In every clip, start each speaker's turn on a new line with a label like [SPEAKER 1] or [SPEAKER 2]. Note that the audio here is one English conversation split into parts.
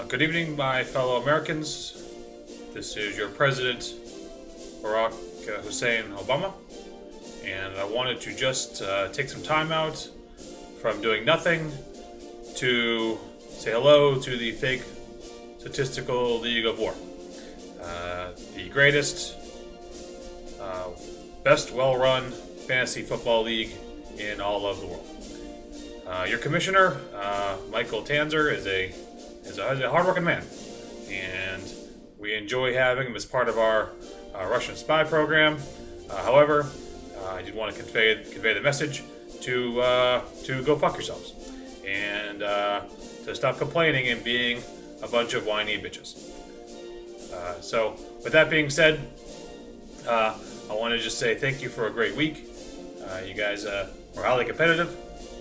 [SPEAKER 1] Good evening, my fellow Americans. This is your President, Barack Hussein Obama, and I wanted to just take some time out from doing nothing to say hello to the fake statistical league of war. The greatest, best well-run fantasy football league in all of the world. Your commissioner, Michael Tanzer, is a hard-working man, and we enjoy having him as part of our Russian spy program. However, I did want to convey the message to go fuck yourselves and to stop complaining and being a bunch of whiny bitches. So, with that being said, I want to just say thank you for a great week. You guys were highly competitive,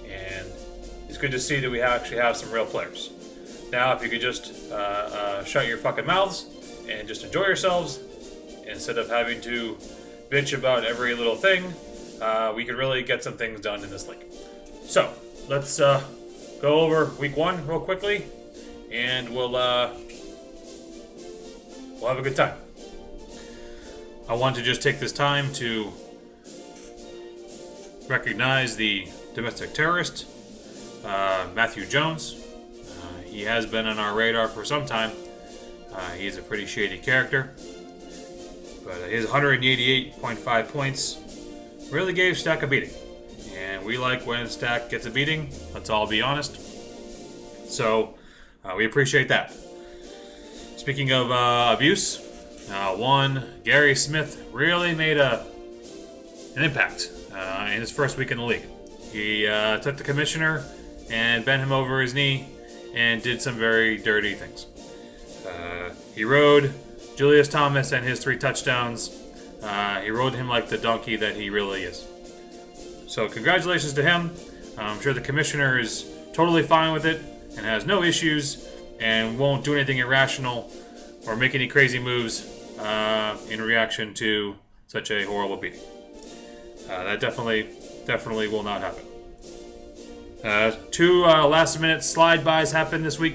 [SPEAKER 1] and it's good to see that we actually have some real players. Now, if you could just shut your fucking mouths and just enjoy yourselves instead of having to bitch about every little thing, we could really get some things done in this league. So, let's go over week one real quickly, and we'll have a good time. I want to just take this time to recognize the domestic terrorist, Matthew Jones. He has been on our radar for some time. He's a pretty shady character. But his 188.5 points really gave Stack a beating. And we like when Stack gets a beating, let's all be honest. So, we appreciate that. Speaking of abuse, Gary Smith really made an impact in his first week in the league. He took the commissioner and bent him over his knee and did some very dirty things. He rode Julius Thomas and his 3 touchdowns. He rode him like the donkey that he really is. So congratulations to him. I'm sure the commissioner is totally fine with it and has no issues and won't do anything irrational or make any crazy moves in reaction to such a horrible beating. That definitely will not happen. 2 last-minute slide-bys happened this week.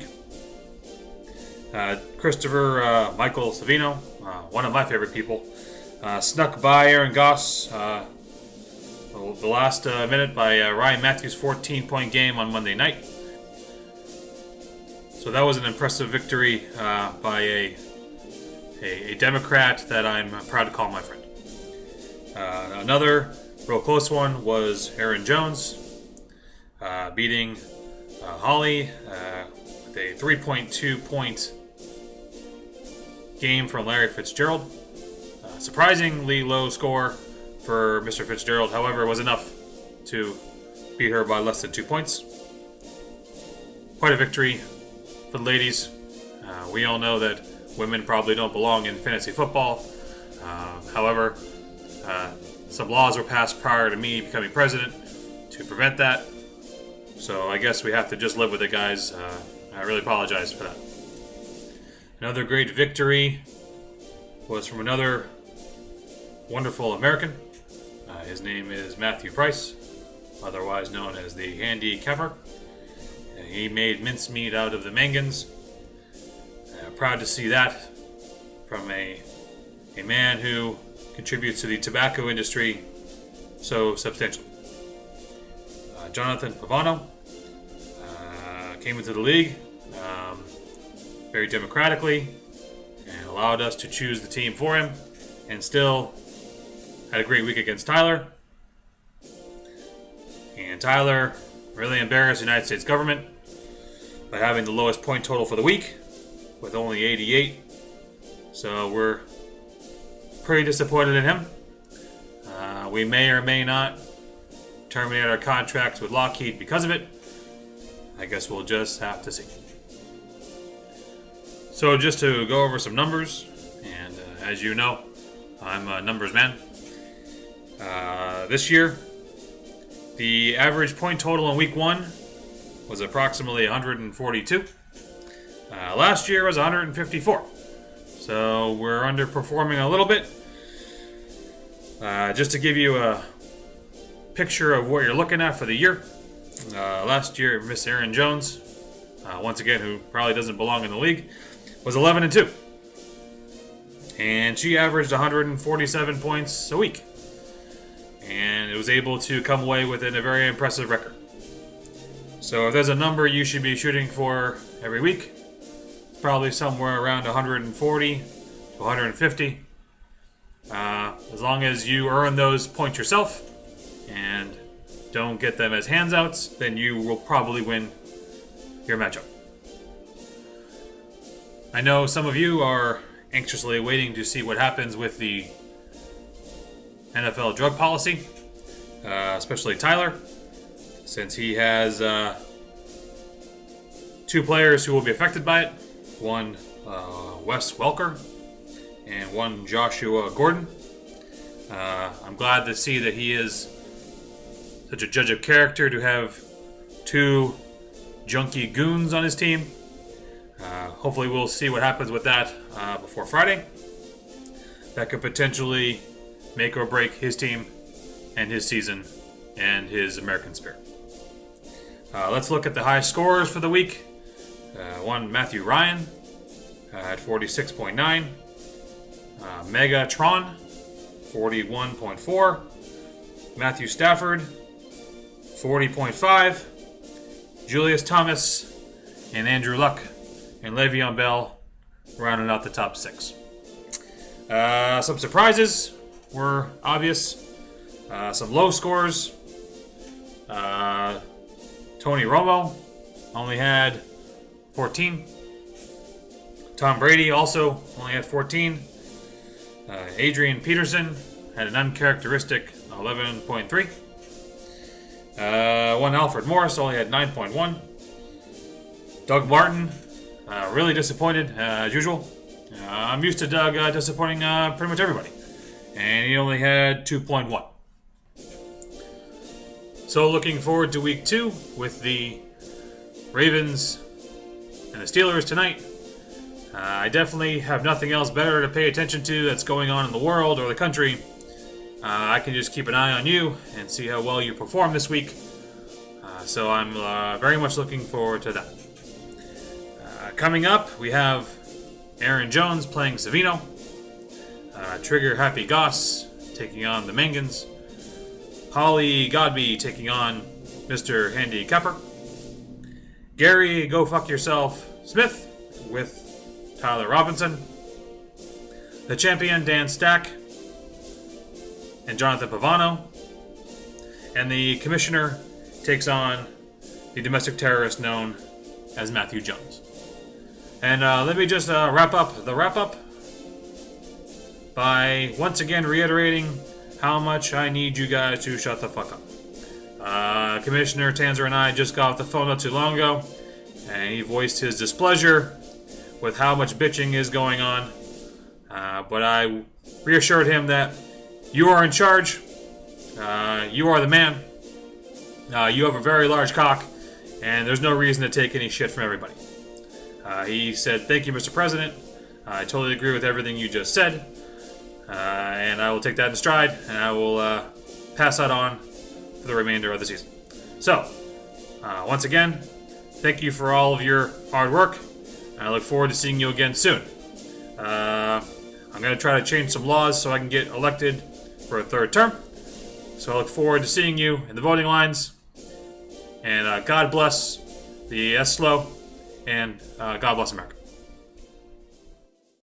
[SPEAKER 1] Christopher Michael Savino, one of my favorite people, snuck by Aaron Goss the last minute by Ryan Matthews' 14-point game on Monday night. So that was an impressive victory by a Democrat that I'm proud to call my friend. Another real close one was Aaron Jones beating Holly with a 3.2-point game from Larry Fitzgerald. Surprisingly low score for Mr. Fitzgerald, however, was enough to beat her by less than 2 points. Quite a victory for the ladies. We all know that women probably don't belong in fantasy football. However, some laws were passed prior to me becoming president to prevent that. So I guess we have to just live with it, guys. I really apologize for that. Another great victory was from another wonderful American. His name is Matthew Price, otherwise known as the Handy Capper. He made mincemeat out of the Mangans. Proud to see that from a man who contributes to the tobacco industry so substantially. Jonathan Pavano came into the league very democratically and allowed us to choose the team for him, and still had a great week against Tyler. And Tyler really embarrassed the United States government by having the lowest point total for the week with only 88. So we're pretty disappointed in him. We may or may not terminate our contracts with Lockheed because of it. I guess we'll just have to see. So just to go over some numbers, and as you know, I'm a numbers man. This year, the average point total in week 1 was approximately 142. Last year was 154. So we're underperforming a little bit. Just to give you a picture of what you're looking at for the year. Last year, Miss Aaron Jones once again, who probably doesn't belong in the league, was 11-2. And she averaged 147 points a week. And it was able to come away with a very impressive record. So if there's a number you should be shooting for every week, it's probably somewhere around 140 to 150. As long as you earn those points yourself and don't get them as handouts, then you will probably win your matchup. I know some of you are anxiously waiting to see what happens with the NFL drug policy, especially Tyler, since he has 2 players who will be affected by it. One, Wes Welker, and one, Joshua Gordon. I'm glad to see that he is such a judge of character to have 2 junkie goons on his team. Hopefully we'll see what happens with that before Friday. That could potentially make or break his team and his season and his American spirit. Let's look at the high scorers for the week. One, Matthew Ryan at 46.9. Megatron, 41.4. Matthew Stafford, 40.5. Julius Thomas and Andrew Luck and Le'Veon Bell rounding out the top 6. Some surprises were obvious. Some low scores. Tony Romo only had 14. Tom Brady also only had 14. Adrian Peterson had an uncharacteristic 11.3. One Alfred Morris only had 9.1. Doug Martin, really disappointed as usual. I'm used to Doug disappointing pretty much everybody. And he only had 2.1. So looking forward to week 2 with the Ravens and the Steelers tonight. I definitely have nothing else better to pay attention to that's going on in the world or the country. I can just keep an eye on you and see how well you perform this week. So I'm very much looking forward to that. Coming up, we have Aaron Jones playing Savino. Trigger Happy Goss taking on the Mangans. Holly Godby taking on Mr. Handy Kepper. Gary Go Fuck Yourself Smith with Tyler Robinson. The champion Dan Stack and Jonathan Pavano. And the commissioner takes on the domestic terrorist known as Matthew Jones. And let me just wrap up the wrap-up by once again reiterating how much I need you guys to shut the fuck up. Commissioner Tanzer and I just got off the phone not too long ago, and he voiced his displeasure with how much bitching is going on. But I reassured him that you are in charge. You are the man. You have a very large cock, and there's no reason to take any shit from everybody. He said, "Thank you, Mr. President. I totally agree with everything you just said. And I will take that in stride, and I will pass that on for the remainder of the season." So, once again, thank you for all of your hard work, and I look forward to seeing you again soon. I'm going to try to change some laws so I can get elected for a 3rd term. So I look forward to seeing you in the voting lines, and God bless the FSLOW, and God bless America.